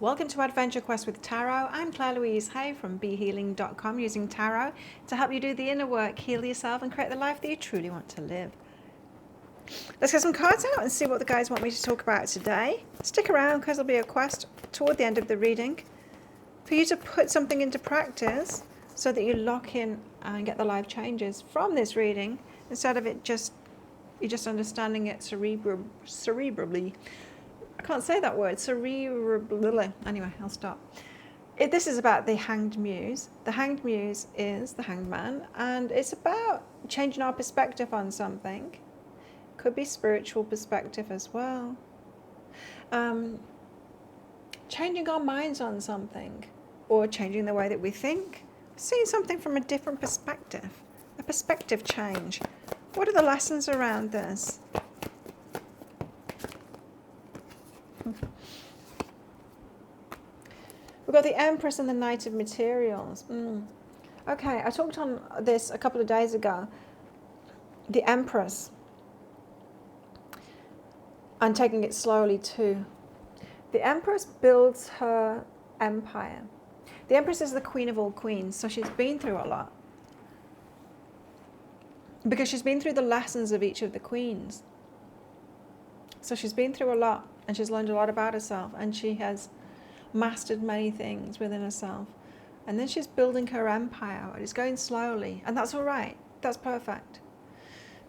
Welcome to Adventure Quest with Tarot. I'm Claire Louise Hay from BeHealing.com, using tarot to help you do the inner work, heal yourself, and create the life that you truly want to live. Let's get some cards out and see what the guys want me to talk about today. Stick around because there'll be a quest toward the end of the reading for you to put something into practice so that you lock in and get the life changes from this reading instead of you're just understanding it cerebrally. I can't say that word, cerebrally. Anyway, I'll stop. This is about the Hanged Muse. The Hanged Muse is the Hanged Man, and it's about changing our perspective on something. Could be spiritual perspective as well. Changing our minds on something, or changing the way that we think. Seeing something from a different perspective. A perspective change. What are the lessons around this? We've got the Empress and the Knight of Materials. Okay, I talked on this a couple of days ago. The Empress. And taking it slowly too. The Empress builds her empire. The Empress is the queen of all queens, so she's been through a lot. Because she's been through the lessons of each of the queens. So she's been through a lot, and she's learned a lot about herself, and she has mastered many things within herself. And then she's building her empire, and it's going slowly, and that's all right. That's perfect.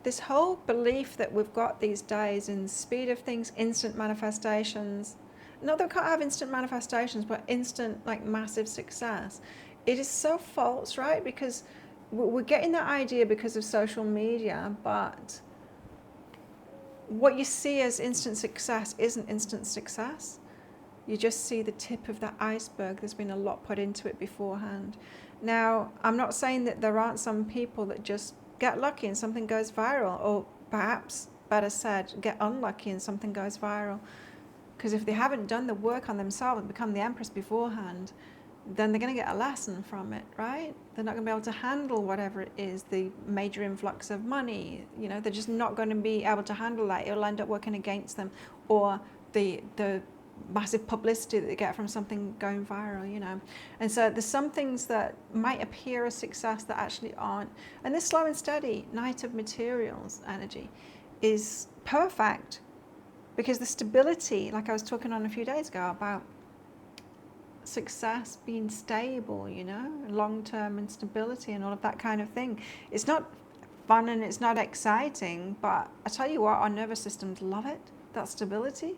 This whole belief that we've got these days in the speed of things, instant manifestations, not that we can't have instant manifestations, but instant, like, massive success. It is so false, right? Because we're getting that idea because of social media, but what you see as instant success isn't instant success. You just see the tip of that iceberg. There's been a lot put into it beforehand. Now, I'm not saying that there aren't some people that just get lucky and something goes viral, or perhaps, better said, get unlucky and something goes viral. Because if they haven't done the work on themselves and become the Empress beforehand, then they're going to get a lesson from it, right? They're not going to be able to handle whatever it is, the major influx of money. You know, they're just not going to be able to handle that. It'll end up working against them, or the massive publicity that they get from something going viral, you know. And so there's some things that might appear a success that actually aren't. And this slow and steady Knight of Materials energy is perfect, because the stability, like I was talking on a few days ago about success being stable, you know, long-term instability and all of that kind of thing. It's not fun and it's not exciting, but I tell you what, our nervous systems love it, that stability.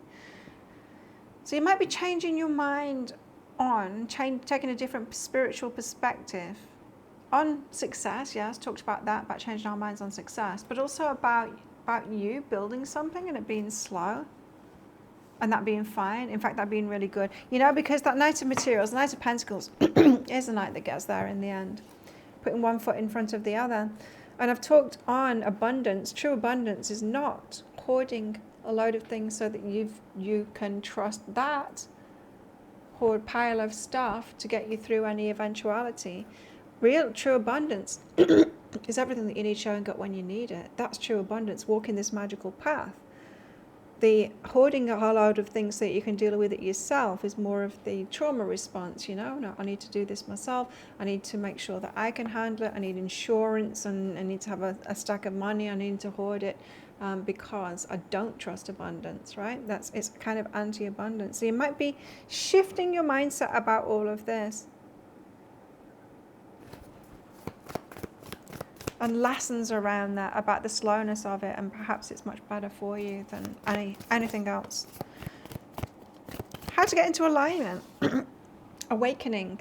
So you might be changing your mind on, taking a different spiritual perspective on success. Yes, talked about that, about changing our minds on success, but also about you building something and it being slow. And that being fine. In fact, that being really good. You know, because that Knight of Materials, the Knight of Pentacles, is the knight that gets there in the end. Putting one foot in front of the other. And I've talked on abundance. True abundance is not hoarding a load of things so that you can trust that hoard pile of stuff to get you through any eventuality. Real true abundance is everything that you need showing up when you need it. That's true abundance, walking this magical path. The hoarding a whole load of things so that you can deal with it yourself is more of the trauma response, you know. No, I need to do this myself. I need to make sure that I can handle it. I need insurance, and I need to have a stack of money. I need to hoard it because I don't trust abundance, right? It's kind of anti-abundance. So you might be shifting your mindset about all of this. And lessons around that, about the slowness of it, and perhaps it's much better for you than anything else. How to get into alignment. Awakening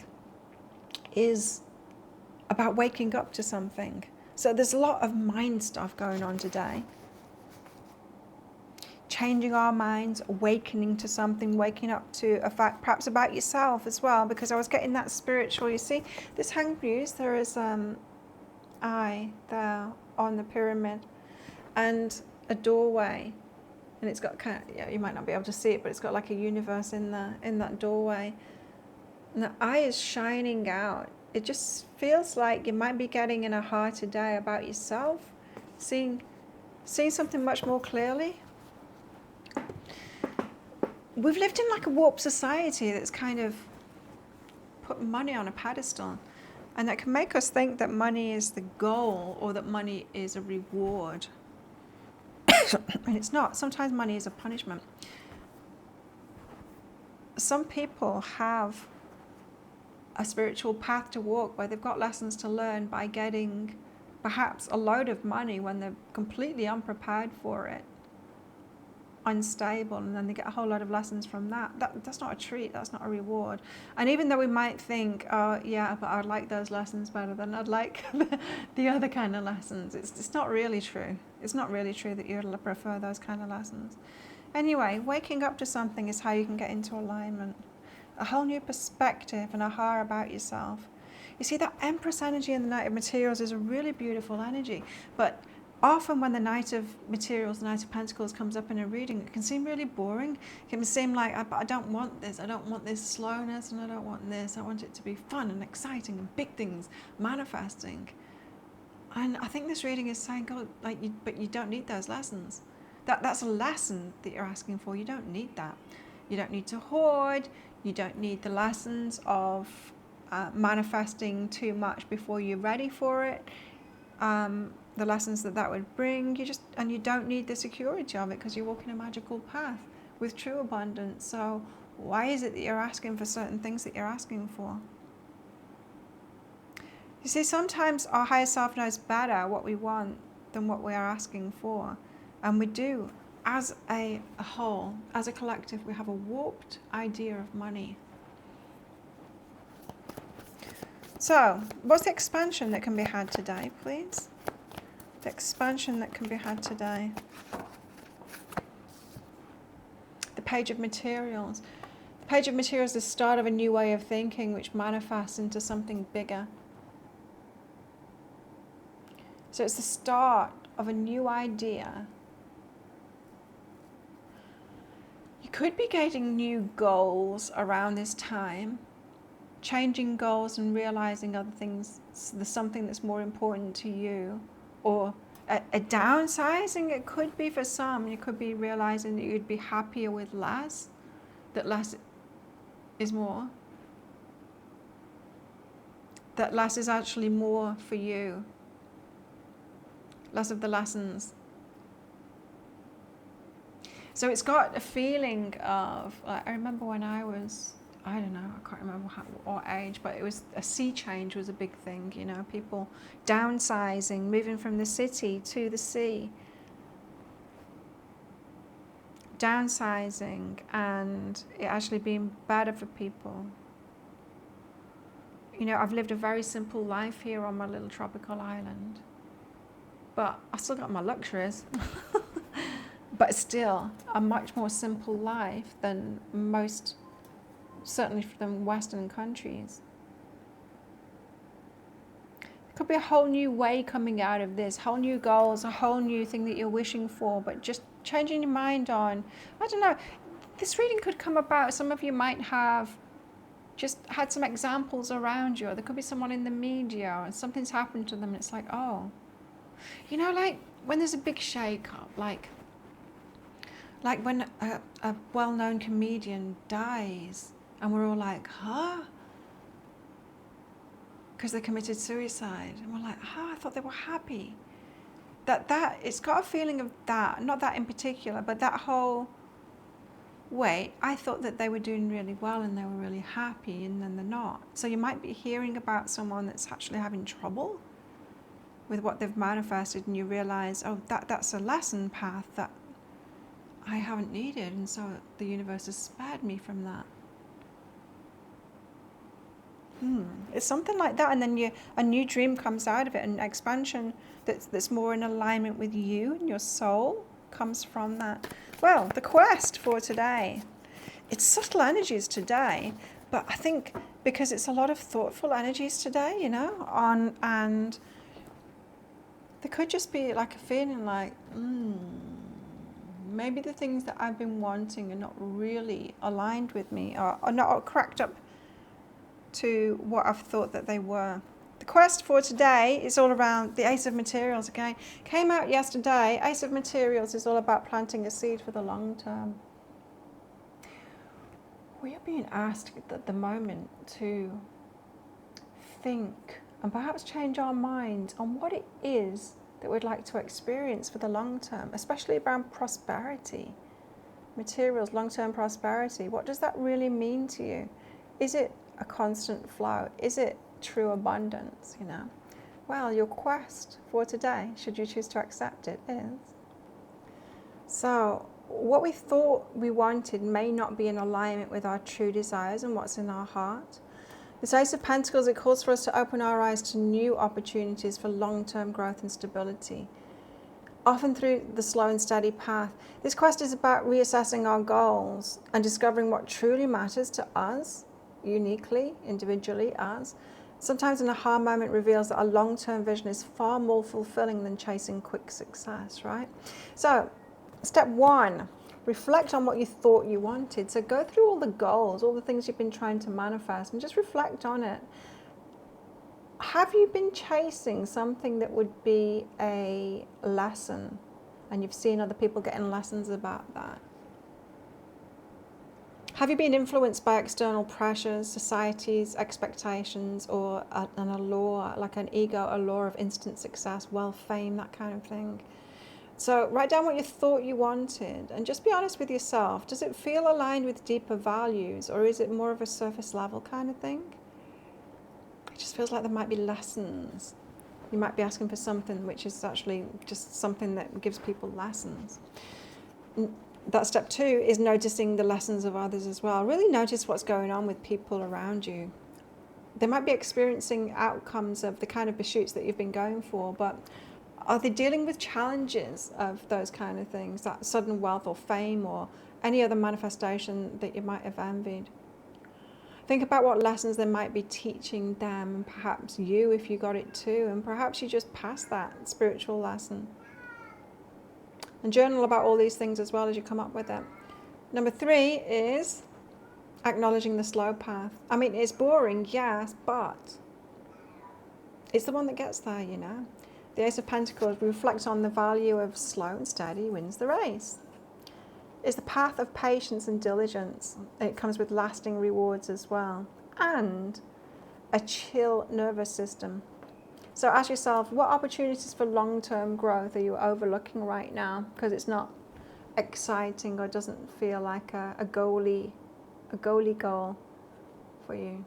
is about waking up to something. So there's a lot of mind stuff going on today. Changing our minds, awakening to something, waking up to a fact, perhaps about yourself as well, because I was getting that spiritual. You see, this Hanged Muse, there is eye there on the pyramid and a doorway, and it's got kind of, yeah, you might not be able to see it, but it's got like a universe in that doorway, and the eye is shining out. It just feels like you might be getting in a heart today about yourself, seeing something much more clearly. we've lived in like a warped society that's kind of put money on a pedestal, and that can make us think that money is the goal or that money is a reward. And it's not. Sometimes money is a punishment. Some people have a spiritual path to walk where they've got lessons to learn by getting perhaps a load of money when they're completely unprepared for it, unstable, and then they get a whole lot of lessons from that. That's not a treat, that's not a reward. And even though we might think, oh yeah, but I'd like those lessons better than I'd like the other kind of lessons, it's not really true. It's not really true that you'd prefer those kind of lessons. Anyway, waking up to something is how you can get into alignment. A whole new perspective and aha about yourself. You see, that Empress energy in the Knight of Materials is a really beautiful energy, but often when the Knight of Materials, the Knight of Pentacles comes up in a reading, it can seem really boring. It can seem like, I don't want this. I don't want this slowness, and I don't want this. I want it to be fun and exciting and big things, manifesting. And I think this reading is saying, God, but you don't need those lessons. That's a lesson that you're asking for. You don't need that. You don't need to hoard. You don't need the lessons of manifesting too much before you're ready for it. The lessons that would bring. You don't need the security of it because you're walking a magical path with true abundance. So why is it that you're asking for certain things that you're asking for? You see, sometimes our higher self knows better what we want than what we are asking for. And we do. As a whole, as a collective, we have a warped idea of money. So, what's the expansion that can be had today, please? The expansion that can be had today. The Page of Materials. The Page of Materials is the start of a new way of thinking which manifests into something bigger. So it's the start of a new idea. You could be getting new goals around this time, changing goals and realizing other things, there's something that's more important to you, or a downsizing. It could be for some. You could be realizing that you'd be happier with less, that less is more, that less is actually more for you, less of the lessons. So it's got a feeling of, I remember when I was, I don't know, I can't remember what age, but it was a sea change was a big thing, you know, people downsizing, moving from the city to the sea. Downsizing and it actually being better for people. You know, I've lived a very simple life here on my little tropical island, but I still got my luxuries. But still, a much more simple life than most, certainly from Western countries. There could be a whole new way coming out of this, whole new goals, a whole new thing that you're wishing for, but just changing your mind on, I don't know, this reading could come about. Some of you might have just had some examples around you, or there could be someone in the media, and something's happened to them, and it's like, oh, you know, like when there's a big shake-up, like when a well-known comedian dies and we're all like, huh? Because they committed suicide. And we're like, I thought they were happy. That it's got a feeling of that, not that in particular, but that whole, wait, I thought that they were doing really well and they were really happy, and then they're not. So you might be hearing about someone that's actually having trouble with what they've manifested, and you realize, oh, that's a lesson path that I haven't needed, and so the universe has spared me from that. It's something like that, and then a new dream comes out of it, an expansion that's more in alignment with you and your soul comes from that. Well, the quest for today, it's subtle energies today, but I think because it's a lot of thoughtful energies today, you know, and there could just be like a feeling like, maybe the things that I've been wanting are not really aligned with me, or are not cracked up to what I've thought that they were. The quest for today is all around the Ace of Materials, okay? Came out yesterday. Ace of Materials is all about planting a seed for the long term. we are being asked at the moment to think and perhaps change our minds on what it is that we'd like to experience for the long term, especially around prosperity, materials, long-term prosperity. What does that really mean to you? Is it a constant flow? Is it true abundance, you know? Well, your quest for today, should you choose to accept it, is. So, what we thought we wanted may not be in alignment with our true desires and what's in our heart. This Ace of Pentacles, it calls for us to open our eyes to new opportunities for long-term growth and stability, often through the slow and steady path. This quest is about reassessing our goals and discovering what truly matters to us, uniquely, individually, us. Sometimes an aha moment reveals that a long-term vision is far more fulfilling than chasing quick success, right? So, step one, reflect on what you thought you wanted. So go through all the goals, all the things you've been trying to manifest, and just reflect on it. Have you been chasing something that would be a lesson, and you've seen other people getting lessons about that? Have you been influenced by external pressures, society's expectations, or an allure, like an ego allure of instant success, wealth, fame, that kind of thing? So write down what you thought you wanted and just be honest with yourself. Does it feel aligned with deeper values, or is it more of a surface level kind of thing? It just feels like there might be lessons. You might be asking for something which is actually just something that gives people lessons. That step two is noticing the lessons of others as well. Really notice what's going on with people around you. They might be experiencing outcomes of the kind of pursuits that you've been going for, but are they dealing with challenges of those kind of things, that sudden wealth or fame or any other manifestation that you might have envied? Think about what lessons they might be teaching them, and perhaps you, if you got it too, and perhaps you just passed that spiritual lesson. And journal about all these things as well as you come up with it. Number three is acknowledging the slow path. I mean, it's boring, yes, but it's the one that gets there, you know. The Ace of Pentacles reflects on the value of slow and steady wins the race. It's the path of patience and diligence. It comes with lasting rewards as well. And a chill nervous system. So ask yourself, what opportunities for long-term growth are you overlooking right now? Because it's not exciting or doesn't feel like a goalie goal for you.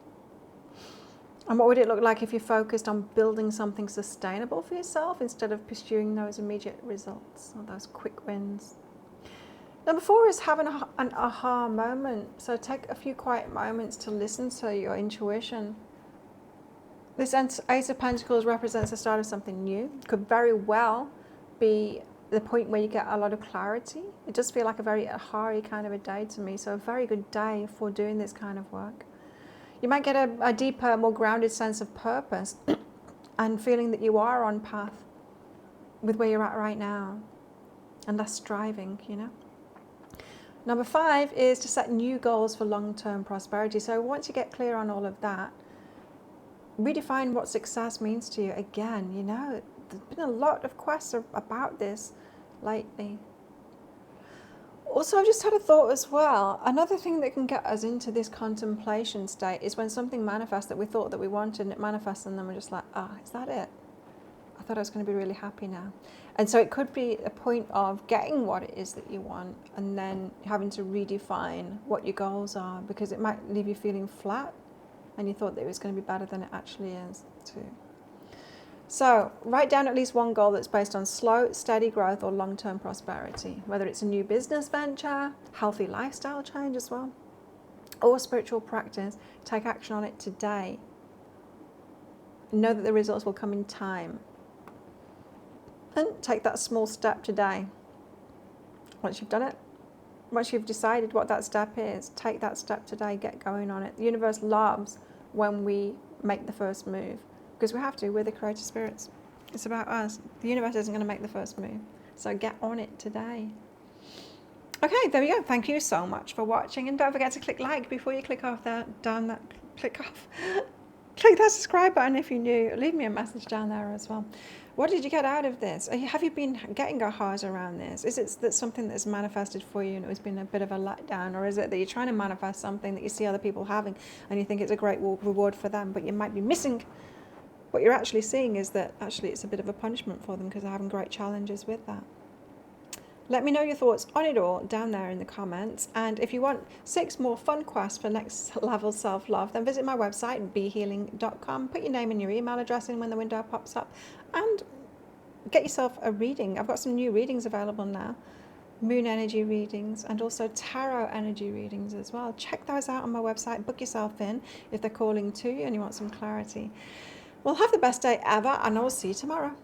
And what would it look like if you focused on building something sustainable for yourself instead of pursuing those immediate results or those quick wins? Number four is having an aha moment. So take a few quiet moments to listen to your intuition. This Ace of Pentacles represents the start of something new. It could very well be the point where you get a lot of clarity. It does feel like a very aha-y kind of a day to me. So a very good day for doing this kind of work. You might get a deeper, more grounded sense of purpose and feeling that you are on path with where you're at right now and less striving, you know. Number five is to set new goals for long-term prosperity. So once you get clear on all of that, redefine what success means to you. Again, you know, there's been a lot of quests about this lately. Also, I've just had a thought as well. Another thing that can get us into this contemplation state is when something manifests that we thought that we wanted, and it manifests, and then we're just like, is that it? I thought I was going to be really happy now. And so it could be a point of getting what it is that you want and then having to redefine what your goals are, because it might leave you feeling flat and you thought that it was going to be better than it actually is too. So write down at least one goal that's based on slow, steady growth or long-term prosperity, whether it's a new business venture, healthy lifestyle change as well, or spiritual practice. Take action on it today. Know that the results will come in time. And take that small step today. Once you've done it, once you've decided what that step is, take that step today, get going on it. The universe loves when we make the first move. Because we have to, we're the creative spirits. It's about us. The universe isn't going to make the first move. So get on it today. Okay, there we go. Thank you so much for watching. And don't forget to click like before you click off that, click that subscribe button if you're new. Leave me a message down there as well. What did you get out of this? Have you been getting ahas around this? Is it that something that's manifested for you and it has been a bit of a letdown? Or is it that you're trying to manifest something that you see other people having and you think it's a great reward for them, but you might be missing? What you're actually seeing is that actually it's a bit of a punishment for them because they're having great challenges with that. Let me know your thoughts on it all down there in the comments. And if you want 6 more fun quests for next level self-love, then visit my website, behealing.com. Put your name and your email address in when the window pops up and get yourself a reading. I've got some new readings available now. Moon energy readings and also tarot energy readings as well. Check those out on my website. Book yourself in if they're calling to you and you want some clarity. Well, have the best day ever, and I will see you tomorrow.